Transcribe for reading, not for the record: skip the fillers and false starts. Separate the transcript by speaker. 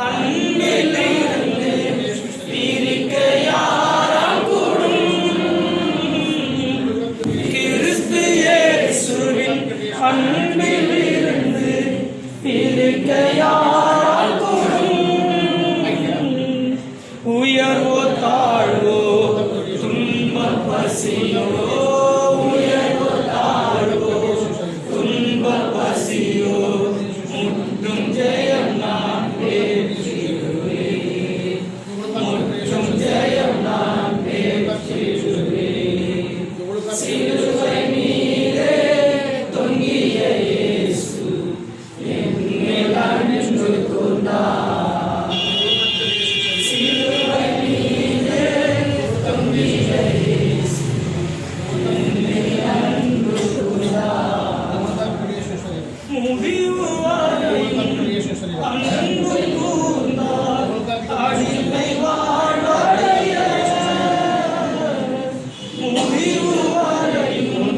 Speaker 1: அன்பிலிருந்து பிரிக்க யாரால் கூடும்? கிறிஸ்து இயேசுவின் அன்பிலிருந்து பிரிக்க யாரால் கூடும்? உயர்வோ தாழ்வோ துன்ப பசியோ, உயர்வோ தாழ்வோ துன்ப பசியோ, முற்றும் ஜெயம் நான் பெற்றிடுவேன், முற்றும் ஜெயம் நான் பெற்றிடுவேன். சிலுவை மீதே தொங்கிய இயேசு என் மேல் அன்பு கொண்டார். சிலுவை மீதே தொங்கிய இயேசு என் மேல் அன்பு கொண்டார். முடிவு வரையும் அன்பு கூர்ந்தார், அடிமை வாழ்வடைய. முடிவு வரையும்